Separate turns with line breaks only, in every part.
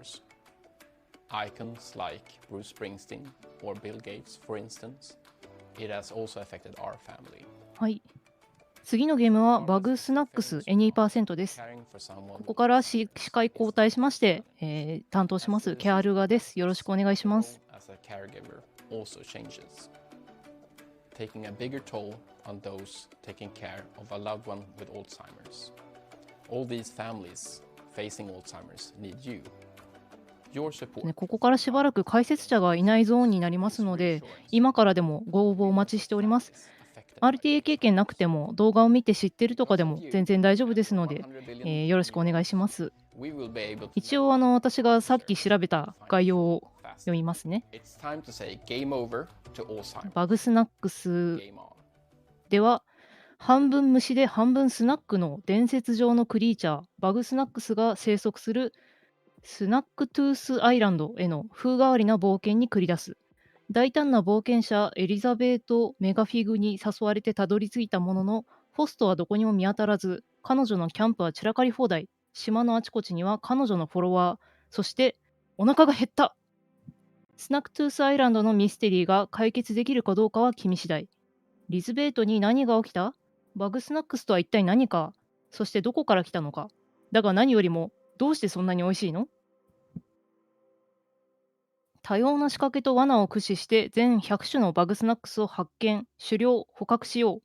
Alzheimer's. Icons like Bruce Springsteen or Bill Gates, for instance, it has also affected our family.
はい。次のゲームはバグスナックス Any% です。ここから司会交代しまして、担当しますケアルガです。よろしくお願いします。
Taking a bigger toll on those taking care of a loved one with Alzheimer's. All these families facing Alzheimer's need you. Your support.
ここからしばらく解説者がいないゾーンになりますので、今からでもご応募お待ちしております。RTA 経験なくても動画を見て知ってるとかでも全然大丈夫ですので、よろしくお願いします。一応私がさっき調べた概要を読みますね。バグスナックスでは、半分虫で半分スナックの伝説上のクリーチャー、バグスナックスが生息するスナックトゥースアイランドへの風変わりな冒険に繰り出す。大胆な冒険者エリザベート・メガフィグに誘われてたどり着いたものの、ホストはどこにも見当たらず、彼女のキャンプは散らかり放題。島のあちこちには彼女のフォロワー、そしてお腹が減った。スナックトゥースアイランドのミステリーが解決できるかどうかは君次第。リズベートに何が起きた？バグスナックスとは一体何か？そしてどこから来たのか？だが何よりも、どうしてそんなに美味しいの？多様な仕掛けと罠を駆使して全100種のバグスナックスを発見、狩猟、捕獲しよう。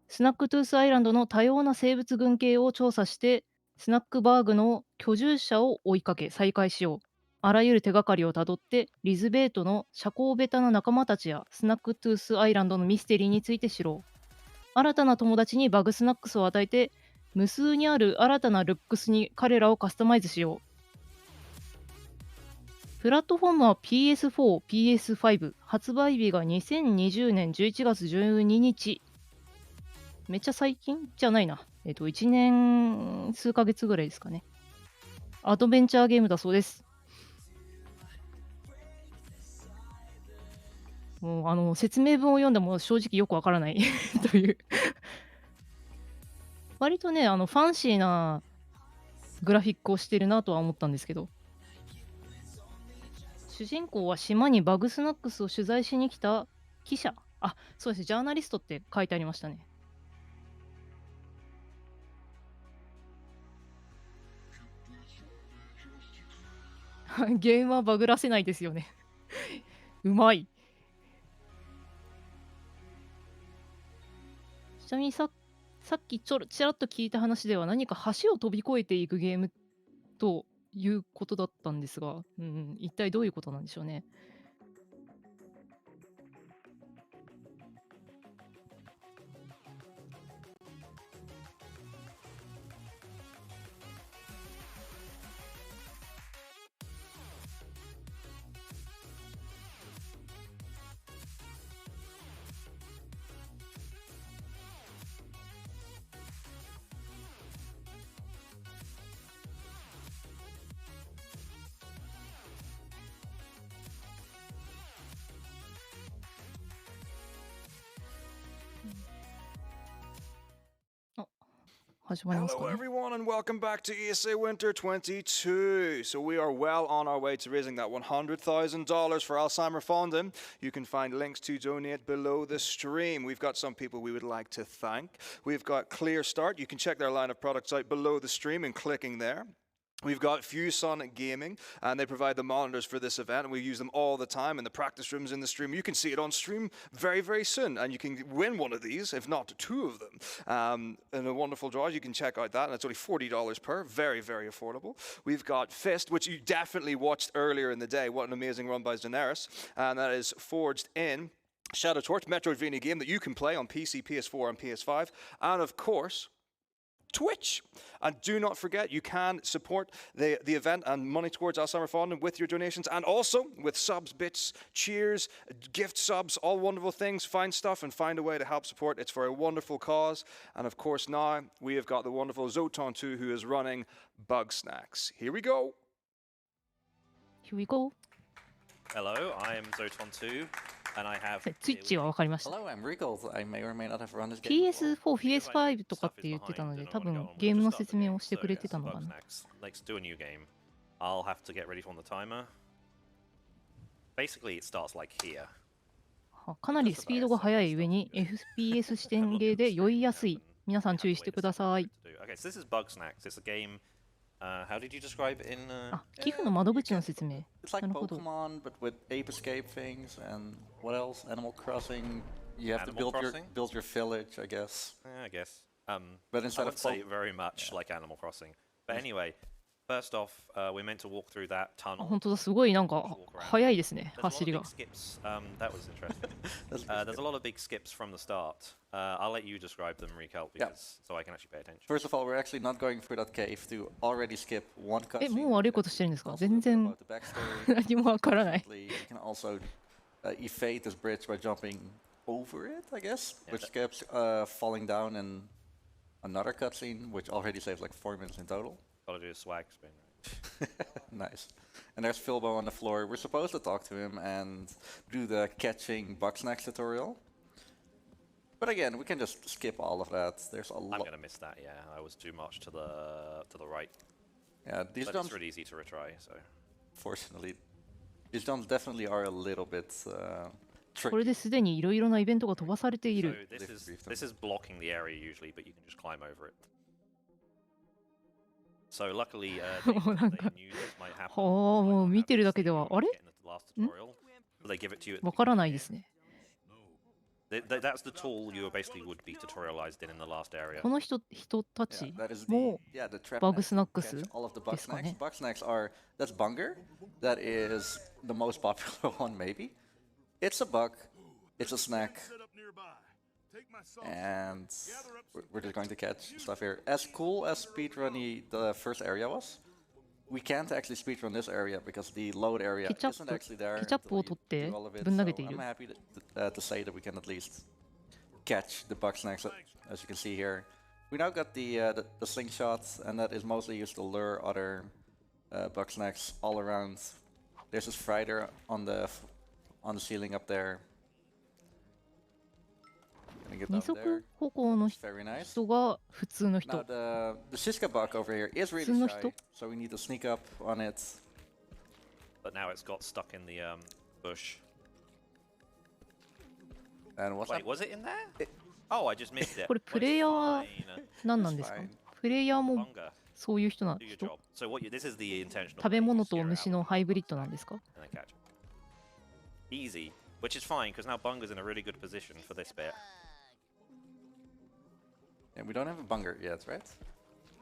スナックトゥースアイランドの多様な生物群系を調査して、スナックバーグの居住者を追いかけ再開しよう。あらゆる手がかりをたどって、リズベートの社交ベタな仲間たちやスナックトゥースアイランドのミステリーについて知ろう。新たな友達にバグスナックスを与えて、無数にある新たなルックスに彼らをカスタマイズしよう。プラットフォームは PS4、PS5、発売日が2020年11月12日。めっちゃ最近じゃないな。1年数ヶ月ぐらいですかね。アドベンチャーゲームだそうです。もう説明文を読んでも正直よくわからないという割とね、ファンシーなグラフィックをしてるなとは思ったんですけど、主人公は島にバグスナックスを取材しに来た記者。あ、そうです、ジャーナリストって書いてありましたね。ゲームはバグらせないですよねうまい。ちなみにさっきちらっと聞いた話では、何か橋を飛び越えていくゲームということだったんですが、一体どういうことなんでしょうね。
Hello everyone and welcome back to ESAwinter 22. So we are well on our way to raising that $100,000 for Alzheimer funding. You can find links to donate below the stream. We've got some people we would like to thank. We've got Clear Start. You can check their line of products out below the stream and clicking there. We've got Fusion Gaming, and they provide the monitors for this event, and we use them all the time in the practice rooms in the stream. You can see it on stream very, very soon, and you can win one of these, if not two of them. And a wonderful draw. You can check out that, and it's only $40 per. Very, very affordable. We've got Fist, which you definitely watched earlier in the day. What an amazing run by Daenerys. And that is forged in Shadow Torch, Metroidvania game that you can play on PC, PS4, and PS5. And of course, Twitch. And do not forget, you can support the event and money towards Alzheimer Fund with your donations, and also with subs, bits, cheers, gift subs, all wonderful things. Find stuff and find a way to help support. It's for a wonderful cause. And of course, now we have got the wonderful Zoton 2 who is running Bugsnax. Here we go.
Here we go.
Hello, I am Zoton 2.
Twitch は分かりました。PS4、PS5 とかって言ってたので、多分ゲームの説明をしてくれてたのかな。
I'll have to get ready for the timer. Basically, it starts like here.
かなりスピードが速い上に FPS 視点ゲーで酔いやすい。皆さん注意してください。
Okay, so this is Bugsnax. It's a game. How did you describe it in?
あ、寄付の窓口の説明。
It's like
なるほど。
Pokemon, but with ape escape things and what else? Animal Crossing. You have to
Animal
build
Crossing?
your village, I guess.
I guess.
But
I
instead
would
of
say very much like Animal Crossing. But anyway, first off, we're meant to walk through that
あ、
tunnel.
本当だ、すごいなんか速いですね、
There's a lot
走
of
り
big
が。
skips. That was interesting. There's a lot of big skips from the start. I'll let you describe them, Recalc, because so I can actually pay attention.
First of all, we're actually not going through that cave to already skip one
え、
cutscene.
もう悪いことしてるんですか？
Also
全然
about the backstory.
何もわからない。
You can also evade this bridge by jumping over it, I guess,
Yeah,
which skips falling down in another cutscene, which already saves like 4 minutes in total.
Gotta do a swag spin.
Nice. And there's Philbo on the floor. We're supposed to talk to him and do the catching Bugsnax tutorial. But again, we can just skip all of that. There's a
I'm
lot.
gonna miss that. Yeah, I was too much to the right.
Yeah, these
But
jumps,
it's really easy to retry. So
fortunately, these jumps definitely are a little bit
これ
tricky.
ですでにいろいろなイベントが飛ばされてい
So
る。
this is blocking the area usually, but you can just climb over it. So luckily, they knew this might happen.
はあ、もう見てるだけでは、あれ？
Get into the last tutorial. So they give it to you at the
わからないですね。
That's the tool you basically would be tutorialized in the last area.
この人た
Yeah,
ち
that is the,
も
yeah, the trap
バ
net
グ
to
スナックス
catch all of the
ですか
Bugsnax.
ね。
Bugsnax are, that's Bunger. That is the most popular one, maybe. It's a bug. It's a snack. And we're just going to catch stuff here. As cool as speedrunning the first area was, we can't actually speedrun this area because the load area
ケチャッ
isn't
プ
actually there
ケチャップ
until
を
you
取って
do all of it.
ぶん投げ
So
ている。
I'm happy to say that we can at least catch the Bugsnax, as you can see here. We now got the slingshot, and that is mostly used to lure other Bugsnax all around. There's this Frider on the ceiling up there. Gonna get
二
down
足
there.
歩行の
It's very nice.
人が普通の
Now
人。
the Shiska bug over here is really
普通の
shy,
人？
so we need to sneak up on it.
But now it's got stuck in the bush.
And what's
Wait,
up?
was it in there? Oh, I just missed it.
これプレイヤーは
Fine.
何なんですか？プレイヤーも
Bunga,
そういう人な
do your
人？
job. So this is the intentional.
食べ
way.
物
You
と
steer it
虫
out
のハイブリッドなんですか？
and then catch it. Easy, which is fine because now Bunga's in a really good position for this bit.
Yeah, we don't have a bunger yet, right?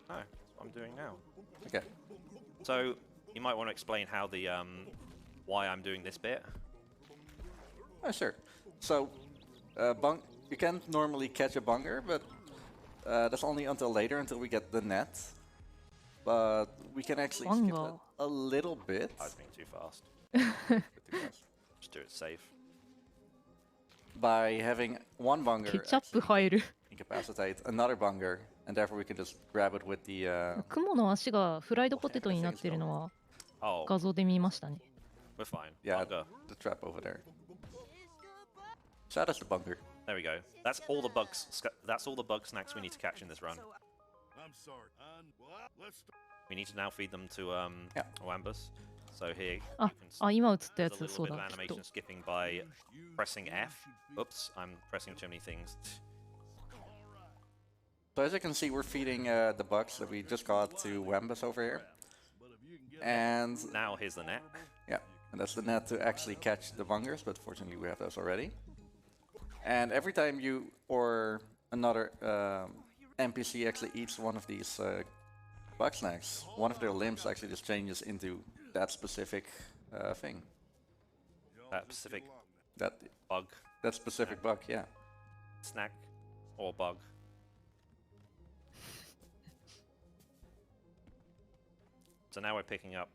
No, that's what I'm doing now.
Okay.
So you might want to explain how the why I'm doing this bit.
Oh, sure. So, you can't normally catch a bunger, but that's only until later, until we get the net. But we can actually skip
Bunger.
it a little bit.
I was being too fast. Just do it safe.
By having one bunger
ケチャップ
actually
入る。
incapacitate another bunger, and therefore we can just grab it with the.
雲の足がフライドポテトになってるのは
Oh,
画像で見ましたね。
we're fine.
Yeah,
Bunga.
the trap over there. So that's the bunker.
There we go. That's all the That's all the bug snacks we need to catch in this run.
I'm sorry. Let's
We need to now feed them to
Yeah.
Wambus. So here
あ
you can
あ、今映ったや
there's a
つ、
little
そう
bit of
だ、きっ
animation
と。
skipping by pressing F. Oops, I'm pressing too many things.
So as you can see, we're feeding the bugs that we just got to Wambus over here. And
Now here's the net.
yeah, and that's the net to actually catch the bungers, but fortunately we have those already. And every time you or another NPC actually eats one of these Bugsnax, one of their limbs actually just changes into that specific thing.
That specific
That
bug,
specific bug, yeah.
snack, or bug. So now we're picking up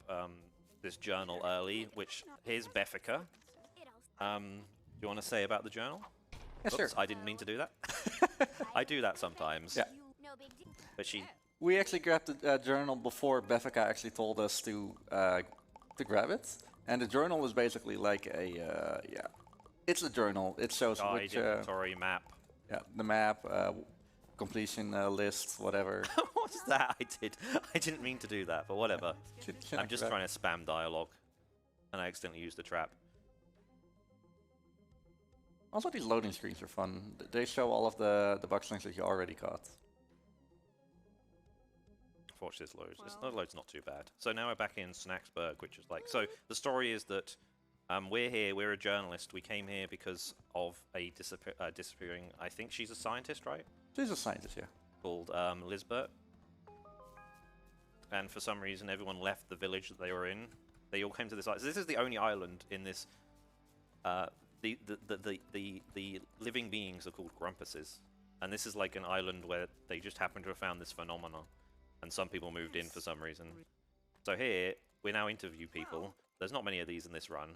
this journal early, which here's Beffica. Do you want to say about the journal?
Yeah, sure.
Oops, I didn't mean to do that. I do that sometimes.
Yeah.
But she
We actually grabbed the journal before Beffica actually told us to grab it. And the journal is basically like a, yeah, it's a journal. It shows
guide,
which,
inventory, map.
yeah, the map, completion lists, whatever.
What's that? I didn't mean to do that, but whatever. I'm just
Right.
trying to spam dialogue, and I accidentally used the trap.
Also, these loading screens are fun. They show all of the Bugsnax that you already caught.
Unfortunately, this loads. This load's not too bad. So now we're back in Snacksburg, which is like... So the story is that we're here, we're a journalist. We came here because of a disappearing... I think she's a scientist, right?
She's a scientist, yeah.
Called Lisbeth. And for some reason, everyone left the village that they were in. They all came to this island. So this is the only island in this... The living beings are called grumpuses. And this is like an island where they just happen to have found this phenomenon. And some people moved in for some reason. So here, we now interview people. There's not many of these in this run.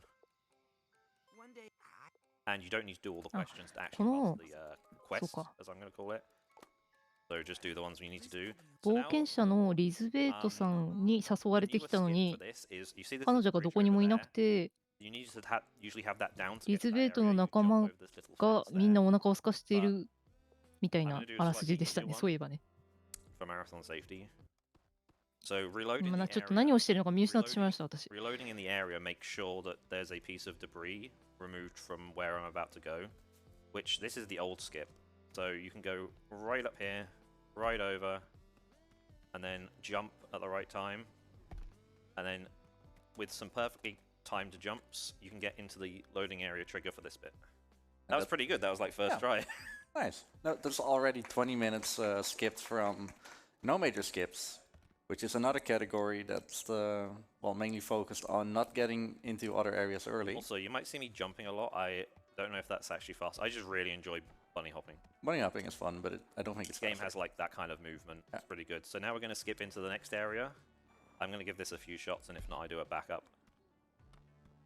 And you don't need to do all the questions to actually answer the quest, as I'm going to call it. So just do the ones we need to do.
冒険者のリズベートさんに誘われてきたのに、彼女がどこにもいなくて、リズベートの仲間がみんなお腹を空かしているみたいなあらすじでしたね、そういえばね。
For marathon safety. So reloading
まあ
the
ちょっと
area,
何をしてるのか見失ってしまいました、私。
reloading in the area makes sure that there's a piece of debris removed from where I'm about to go, which this is the old skip. So you can go right up here, right over, and then jump at the right time. And then with some perfectly timed jumps, you can get into the loading area trigger for this bit. That was pretty good. That was like first try.
Nice. No, there's already 20 minutes skipped from no major skips, which is another category that's mainly focused on not getting into other areas early.
Also, you might see me jumping a lot. I don't know if that's actually fast. I just really enjoy bunny hopping.
Bunny hopping is fun, but I don't think it's
This game
faster.
has like that kind of movement.
Yeah.
It's pretty good. So now we're going to skip into the next area. I'm going to give this a few shots, and if not, I do a backup.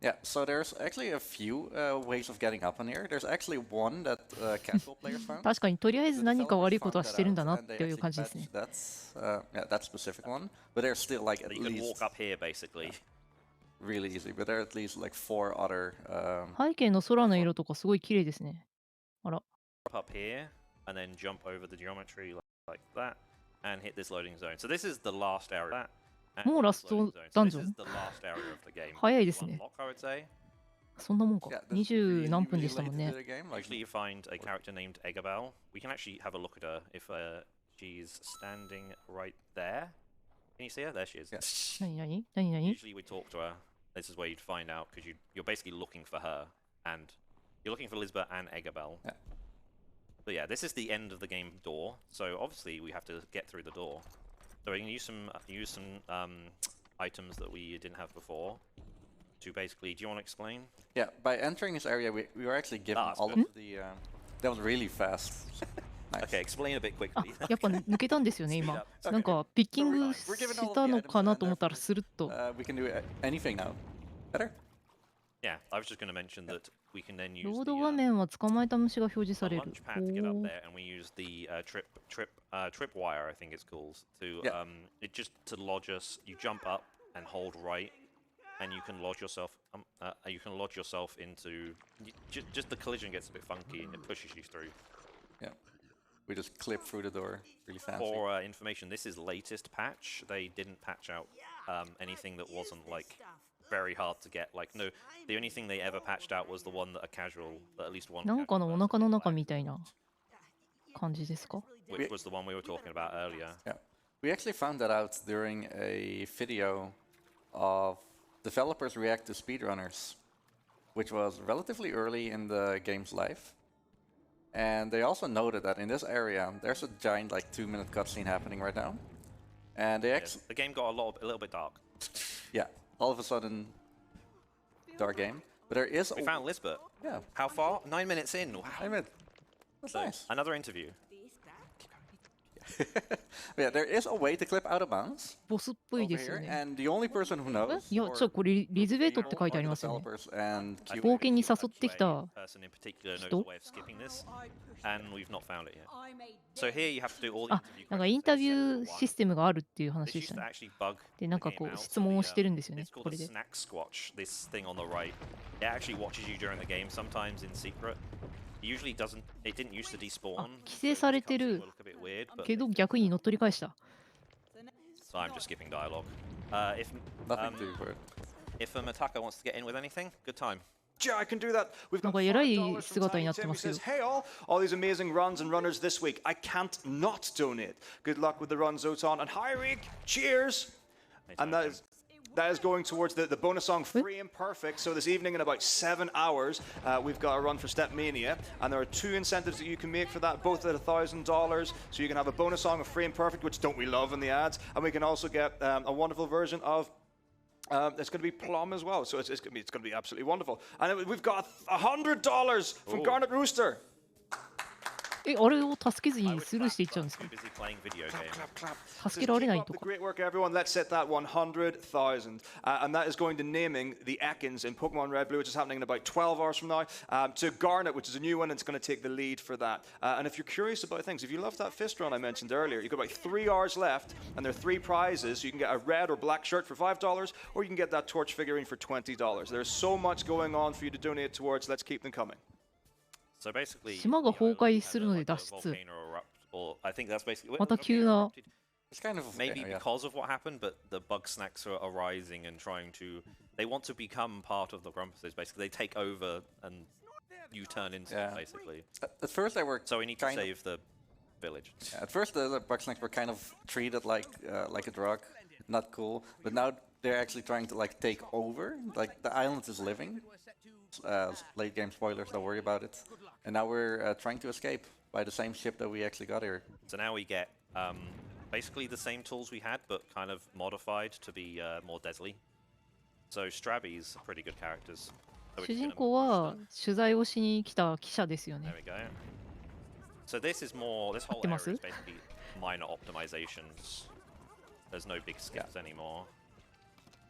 Yeah, so there's actually a few ways of getting up on here. There's actually one that casual players found.
確かにとりあえず
The
何か悪い
developers
ことは
found
し
that
てるんだ
out,
なっ
and they
ていう
actually
感じですね。
patched that specific one. But there's still like
So
at
you can
least
walk up here, basically.
really easy. But there are at least like 4 other.
背景の空の色とかすごい綺麗ですね。あら。
Up here, and then jump over the geometry like that, and hit this loading zone. So this is the last area. And
もう
hit
ラ
this
スト
loading zone.
ダ
So
ン
this
ジョ
is
ン
the last area of the game.
早いですね。
Unlock, I would say.
そんなもんか。
Yeah, that's
20
really,
何分で
really
したもん
late
ね
into。the game. Like,
Usually you find a character named Egabel. We can actually have a look at her if she's standing right there. Can you see her? There she is.
yes.
何
Usually we talk to her. This is where you'd find out because you're basically looking for her, and you're looking for Lisbeth and Egabel.
Yeah.
But yeah, this is the end of the game door. So obviously we have to get through the door. So we can use some items that we didn't have before. To basically, do you want to explain?
Yeah, by entering this area, we were actually given
that's
all
good.
of the. That was really fast. Nice.
Okay, explain a bit
あ
quickly.
やっぱ抜けたんですよね、今。なんかピッキングしたのかなと思ったらスルッと。
We can do anything now. Better?
Yeah, I was just going to mention that we can then use
ロー
the
ド画面は捕まえた虫が表示さ
a
れる。
launch pad to get up
おー
there, and we use the trip wire, I think it's called, to
Yeah.
it just to lodge us. You jump up and hold right, and you can lodge yourself. Into just the collision gets a bit funky and it pushes you through.
Yeah. We just clip through the door really fast.
For information, this is latest patch. They didn't patch out anything that wasn't like very hard to get. Like no, the only thing they ever patched out was the one that at least one.
なんかのお腹の中みたいな感じですか？
Which was the one we were talking about earlier.
Yeah. We actually found that out during a video of developers react to speedrunners, which was relatively early in the game's life. And they also noted that in this area, there's a giant like 2-minute cutscene happening right now. And they
Yeah,
actually,
the game got a little bit dark.
yeah, all of a sudden, dark game. But there is
We found Lisbeth.
yeah,
How far? 9 minutes in. Wow.
I admit, that's
So,
nice.
another interview.
Yeah, there is a way to clip out of bounds
ボスっぽい
over
ですよ
here,
ね。
and the only person who knows
いや、
or
これリズベートって書いてあり
the
ますよね。
developers and
I
Q-
冒険に誘ってき
a
た
person in particular knows a
人
way of skipping this, and we've not found it yet. So here you have to do all the
あ
interview
なんかインタビュ
questions
ー
except for
システムがあるっていう
one.
話
This
でし
used
た
to
ね。
actually bug
で、
the
なんか
game
こう
out.
質問をしてるんですよね
It's、called
こ
a
れで。
snack squatch, this thing on the right. It actually watches you during the game, sometimes in secret. Usually doesn't. It didn't used to despawn.
規制されてる
Look a bit weird, but
けど逆に乗っ取り返した。
so I'm just skipping dialogue.
Nothing to for it.
If Mataka wants to get in with anything, good time.
Yeah, I can do that. We've got
なんか偉い
$5 from
姿にな
Tiny
って
Tim.
ま
He
すけど。
says, "Hey all these amazing runs and runners this week. I can't not donate. Good luck with the run, Zoton. And hi, Reek. Cheers." And that is going towards the bonus song Free and Perfect. So this evening in about 7 hours, we've got a run for Stepmania, and there are 2 incentives that you can make for that, both at $1,000. So you can have a bonus song of Free and Perfect, which don't we love in the ads, and we can also get a wonderful version of. It's going to be Plum as well, so it's going to be absolutely wonderful. And we've got $100 from Garnet Rooster.
え、あれを助けずにスルーしていっちゃうんですか？
Too busy playing video games.
Clap.
助けられない
Keep
と
up the
か。
great work, everyone. Let's set that 100,000. And that is going to naming the Ekans in Pokemon Red Blue, which is happening in about 12 hours from now, to Garnet, which is a new one, and it's going to take the lead for that. And if you're curious about things, if you loved that fist run I mentioned earlier, you've got about 3 hours left, and there are 3 prizes. So you can get a red or black shirt for $5, or you can get that torch figurine for $20. There's so much going on for you to donate towards. Let's keep them coming.
So basically,
島が崩壊するので
like a
脱出。
volcano erupt, or I think that's basically.
また急な
erupted.
It's kind of
Maybe
yeah.
because of what happened, but the Bugsnax are arising and trying to. They want to become part of the Grumpuses. Basically, they take over and you turn into them, basically.
At first they were
So we need to
kind of-
save the village.
Yeah, at first the Bugsnax were kind of treated like a drug, not cool. But now they're actually trying to like take over. Like the island is living. Late game spoilers, don't worry about it. And now we're trying to escape by the same ship that we actually got here.
So now we get basically the same tools we had, but kind of modified to be more deadly. So Strabbies are pretty good characters. So we're
主
just
人
gonna
公
push
は
them.
取材をしに来た記者ですよ
There
ね。
we go. So this is more. This whole
合って
area
ます？
is basically minor optimizations. There's no big skips anymore.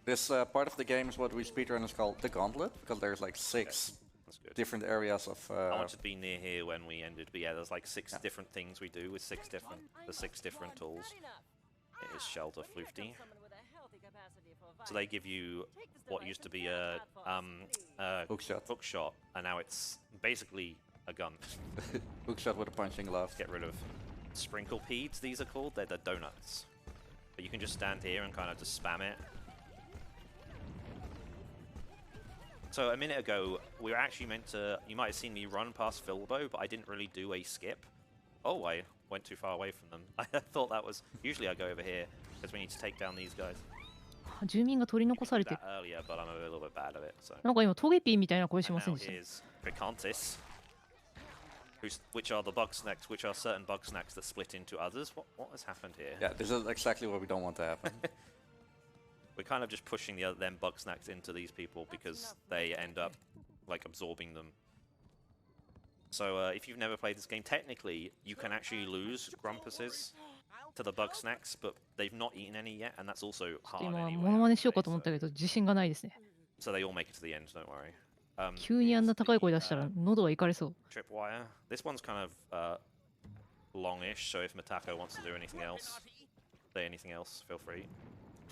This part of the game is what we speedrun is called the Gauntlet, because there's like 6
That's good.
different areas of.
I wanted to be near here when we ended, but yeah, there's like 6 different things we do with 6 different tools. It is Shelter Floofty. So they give you what used to be a
Hookshot.
hookshot, and now it's basically a gun.
Hookshot with a punching glove.
Get rid of sprinkle peeds, these are called. They're the donuts. But you can just stand here and kind of just spam it. So a minute ago, we were actually meant to. You might have seen me run past Filbo, but I didn't really do a skip. Oh, I went too far away from them. I thought that was. Usually I go over here because we need to take down these guys.
住民が取り残され
Did
て
that earlier, but I'm a little bit bad at it. So.
なんか今トゲピーみたいな声し
And
ません
now
でした？
here's Picantis, which are the Bugsnax, which are certain Bugsnax that split into others. What has happened here?
Yeah, this is exactly what we don't want to happen.
We're kind of just pushing them Bugsnax into these people because they end up like absorbing them. So if you've never played this game, technically you can actually lose Grumpuses to the Bugsnax, but they've not eaten any yet, and that's also hard
今
anyway.
モノマネしようかと思ったけど自信がないですね。
So they all make it to the end, don't worry.
急にあんな
here's
高い声
the,
出したら喉がいかれそう。
Tripwire. This one's kind of longish, so if Matako wants to do anything else, say anything else, feel free.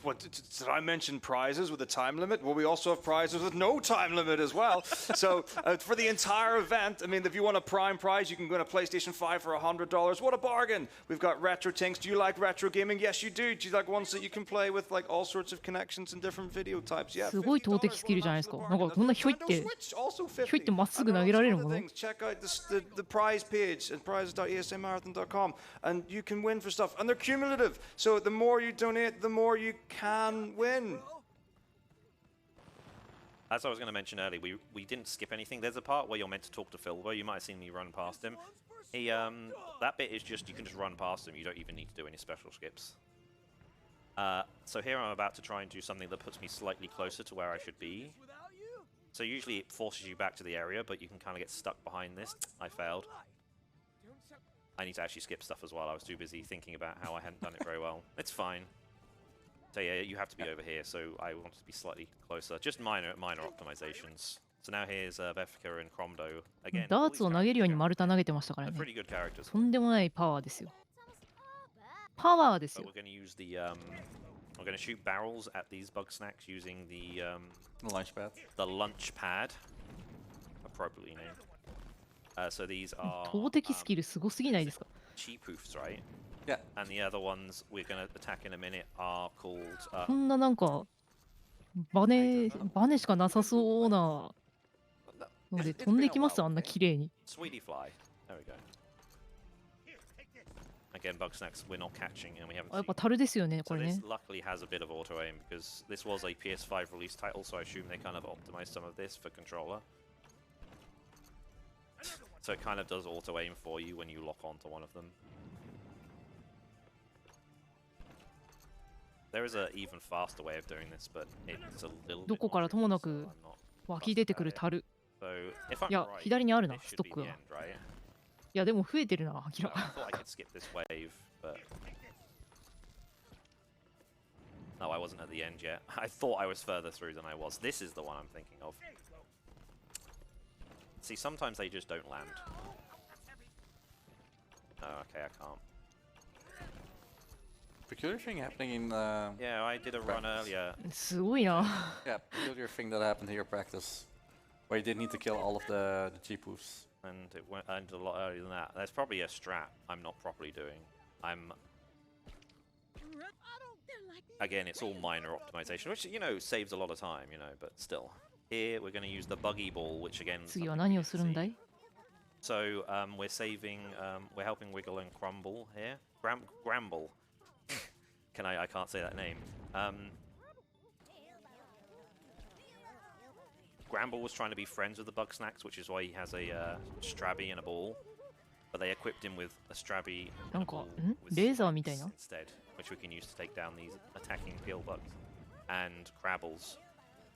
What did I mention prizes with a time limit? Well, we also have prizes with no time limit as well. So for the entire event, I mean, if you want a prime prize, you can win a PlayStation 5 for $100. What a bargain! We've got retro things. Do you like retro gaming? Yes, you do. Do you like ones that you can play with like all sorts of connections and different video types? Yeah.
すごい投擲スキルじゃないですか。なんかこんなひょいって
Nintendo Switch also
ひょいって
50.
まっすぐ投げられる
And
も
there
の
are lots of other things. Check out the prize page at prizes.esamarathon.com, and you can win for stuff. And they're cumulative. So the more you donate, the more you can win.
As I was going to mention earlier, we didn't skip anything. There's a part where you're meant to talk to Filbo. You might have seen me run past him. He that bit is just you can just run past him. You don't even need to do any special skips. So here I'm about to try and do something that puts me slightly closer to where I should be. So usually it forces you back to the area, but you can kind of get stuck behind this. I failed. I need to actually skip stuff as well. I was too busy thinking about how I hadn't done it very well. It's fine. So yeah, you have to be over here, so I want to be slightly closer. Just minor optimizations. So now here's Befka and Cromdo. Again,
ダ
all
ー
these
ツを投げるように
characters
丸太投げてましたから
are
ね。
pretty good characters.
とんでもないパワーですよ。パワーです
But
よ
we're。going to use the we're going to shoot barrels at these Bugsnax using
The launch pad.
the lunch pad, appropriately named. So these are
投擲スキルすごすぎないですか？
cheap hoofs, right?
Yeah.
And the other ones we're going to attack in a minute are called
こんななんかバネしかなさそうなので飛んできます、あんな綺麗に。
Sweetie fly. There we go. Again, Bugsnax, we're not catching and we haven't
あ、やっ
seen.
ぱ樽ですよね、こ
So
れ
this
ね。
luckily has a bit of auto aim because this was a PS5 release title, so I assume they kind of optimized some of this for controller. So it kind of does auto aim for you when you lock onto one of them. There is an even faster way of doing this, but it's a little
ど
bit
こからともなく
so I'm not
湧き出てくる樽。
So if I'm
いや、
right,
左にあるな、
this
ス
should
ト
be
ック
the
が。
end, right?
いや、でも増えてるな、明ら
I
か。
thought I could skip this wave, but no, I wasn't at the end yet. I thought I was further through than I was. This is the one I'm thinking of. See, sometimes they just don't land. Oh, okay, I can't.
Peculiar thing happening in
Yeah, I did a run earlier.
すごいな。
yeah, peculiar thing that happened here practice, where you did need to kill all of the cheap hoofs.
And it went ended a lot earlier than that. There's probably a strat I'm not properly doing. Again, it's all minor optimization, which, you know, saves a lot of time, you know, but still. Here, we're going to use the buggy ball, which again...
次は
something
何
we
をするんだ
didn't
い？
see. So, we're saving, we're helping Wiggle and Crumble here. Gramble. I can't say that name. Gramble was trying to be friends with the Bugsnax, which is why he has a Strabby and a ball. But they equipped him with a Strabby
な
and
ん
a
か、
ball
ん
with
レーザーみたいな。
instead, which we can use to take down these attacking peel bugs and Crabbles.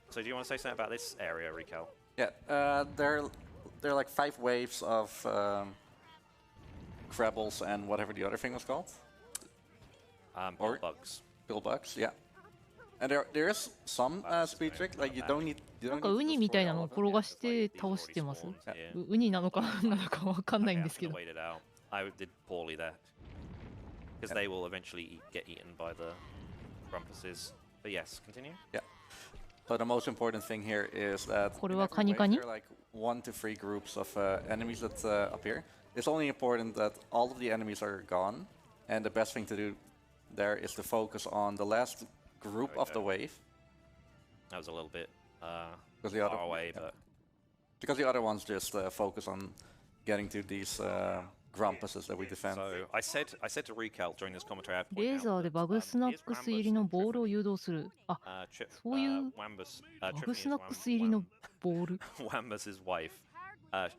So do you want to say something about this area, Rikel?
Yeah, there are like 5 waves of Crabbles and whatever the other thing was called.
Peel bugs.
Pill bugs, yeah. And there is some speed trick, like you don't need
なんかウニみたいなのを転がして倒してます。ウニなのか何なのかわかんないんですけど。
Wait it out. I did poorly there. Because they will eventually get eaten by the Grumpuses. But yes, continue.
Yeah. So the most important thing here is that
これ
in
は
every
カニカニ？
wave there are like 1 to 3 groups of enemies that appear. It's only important that all of the enemies are gone, and the best thing to do there is to focus on the last group of the wave.
That was a little bit
Because the other,
far away,
yeah.
but
Because the other ones just focus on getting to these Grumpuses that we defend.
so I said to Recal during this commentary, I'd
レ
point
ー
out
ザーで
that,
バグスナックス入りのボールを誘導する。あ、 そういう
Wambus,
バグスナックス入りのボール。
Wambus's wife.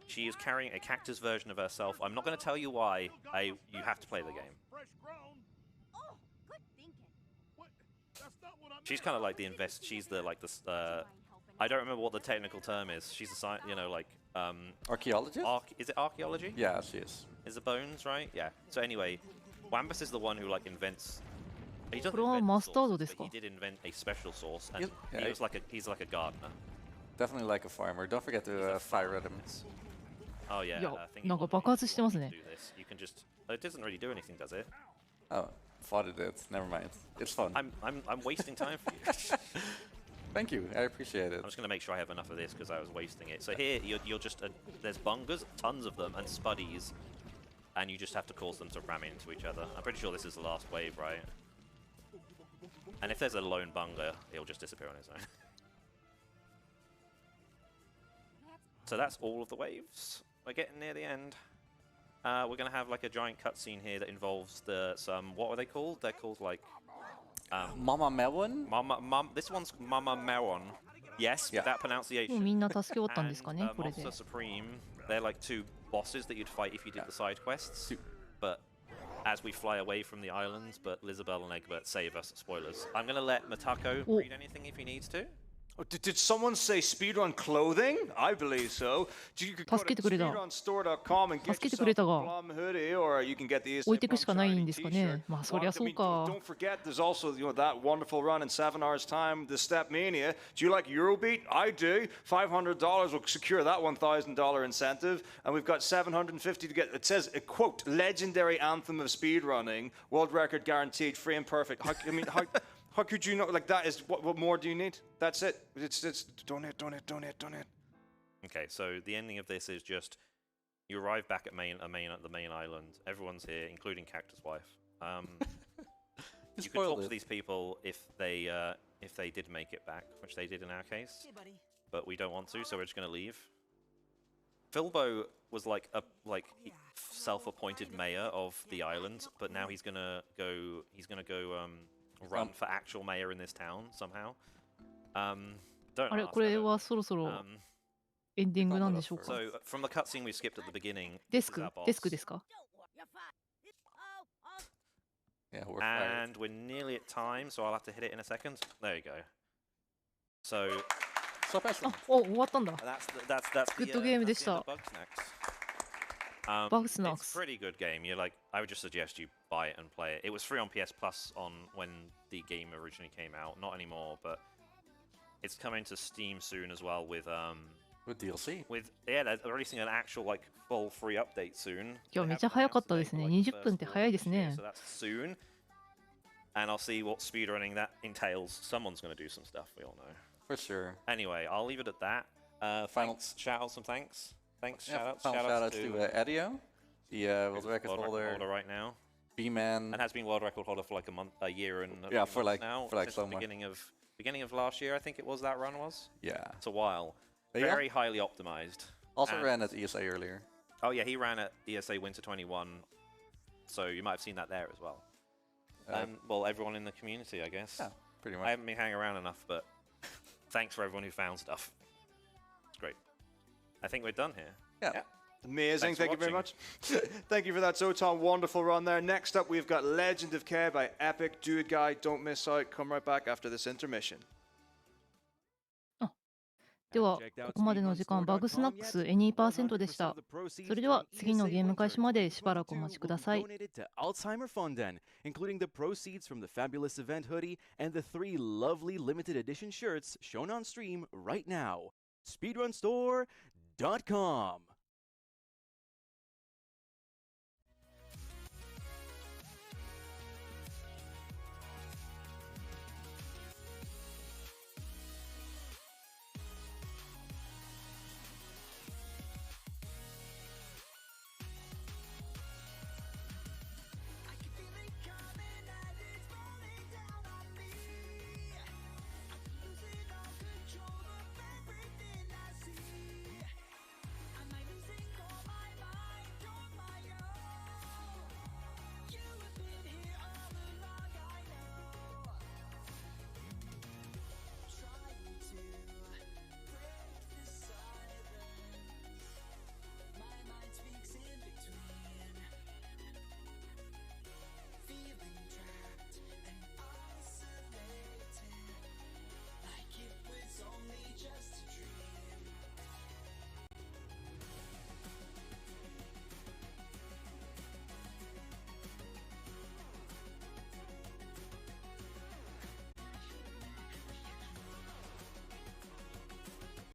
She is carrying a cactus version of herself. I'm not going to tell you why. You have to play the game.
Fresh grown.
Oh, good thinking.
What? That's not what I meant.
She's kind of like the invest. She's the like the. I don't remember what the technical term is. She's a science, you know, like
Archaeologist?
is it archaeology?
Yeah, she is.
Is the bones right? Yeah. So anyway, Wambus is the one who like invents. He doesn't
これは
invent
マスタード
sauces,
ですか？
but he did invent a special sauce, and
Yeah,
he was like he's like a gardener.
Definitely like a farmer. Don't forget to fire at him.
Oh yeah.
いや
thingy
なんか
one,
爆発してますね。
do this. You can just. It doesn't really do anything, does it?
Oh, thought it did. Never mind. It's fun.
I'm wasting time for you.
Thank you. I appreciate it.
I'm just going to make sure I have enough of this because I was wasting it. So here, you're just... there's bungers, tons of them, and spuddies. And you just have to cause them to ram into each other. I'm pretty sure this is the last wave, right? And if there's a lone bunger, he'll just disappear on his own. So that's all of the waves. We're getting near the end. We're going to have like a giant cutscene here that involves some... What are they called? They're called like...
Mama Melon?
This one's Mama Meron. Yes,
Yeah.
with that
もう
pronunciation.
みんな助け終わったんですかね、
And
これで。
Monster Supreme, they're like 2 bosses that you'd fight if you did the side quests. But as we fly away from the islands, but Lizabel and Egbert save us. Spoilers. I'm going to let Matako
Oh.
read anything if he needs to.
Oh, did someone say speedrun clothing? I believe so. You could go to
助けてくれた。
speedrunstore.com and get
助けてくれ
yourself
た
a
が。
plum hoodie, or you can get the
置いてくしかないん
ESAwinter
ですか
T-shirt.
ね。まあそりゃそう
I
か
mean,。don't forget, there's also that wonderful run in 7 hours time, the Step Mania. Do you like Eurobeat? I do. $500 will secure that $1,000 incentive, and we've got $750 to get. It says a quote legendary anthem of speedrunning, world record guaranteed, free and perfect. How could you know? Like that is what more do you need? That's it. It's donate.
Okay, so the ending of this is just You arrive back at the main island. Everyone's here, including Cactus Wife. You could talk to these people if they did make it back, which they did in our case.
Hey, buddy.
But we don't want to, so we're just gonna leave. Filbo was like a self-appointed mayor of the island, but now he's gonna go run for actual mayor in this town somehow. Don't
あれ、
ask,
これ
I don't-
はそろそろ エンディングなんでしょうか。
So from the cutscene we skipped at the beginning,
デ
this
ス
is
ク
our boss.
デスクですか？
You're fine. Oh,
Yeah, we're fired.
And we're nearly at time, so I'll have to hit it in a second. There you go. So
ストップアス
あ、お、終わったんだ。
that's
Good
the,
game
that's
で
the
し
end
た。
of Bugsnax.
Bugsnax.
It's a pretty good game. You're like, I would just suggest you buy it and play it. It was free on PS Plus on when the game originally came out. Not anymore, but it's coming to Steam soon as well with
with DLC.
Yeah, they're releasing an actual like full free update soon.
いや、
They
め
haven't
ちゃ早かった
announced
です
the
ね。
date for, like, the
20分って
first
早いです
quarter of
ね
this year, so that's soon. And I'll see what speedrunning that entails. Someone's going to do some stuff, we all know.
For sure.
Anyway, I'll leave it at that.
Final-
Thanks, shout out some thanks. Thanks,
Yeah,
shout outs.
final shout outs to Edio, the world record holder,
right now.
B-Man.
And has been world record holder for like a year and
Yeah,
a few
for
months
like-
now.
for like
Since the
so much.
beginning of last year, I think it was that run was.
Yeah.
It's a while.
But yeah,
Very highly optimized.
also
and-
ran at ESA earlier.
Oh yeah, he ran at ESA Winter 21, so you might have seen that there as well. And well, everyone in the community, I guess.
Yeah, pretty much.
I haven't been hanging around enough, but thanks for everyone who found stuff. It's great. I think we're done here.
Yeah.
Amazing,
Thanks for
thank you very much.
watching.
Thank you for that, Zotan. Wonderful run there. Next up, we've got Legend of Care by Epic. Dude Guy, don't miss out. Come right back after this intermission.
では、ここまでの時間、バグスナックスエニー%でした。それでは次のゲーム開始までしばらくお待ちください。
Donated to Alzheimer Funden, including the proceeds from the fabulous event hoodie and the 3 lovely limited edition shirts shown on stream right now. Speedrunstore.com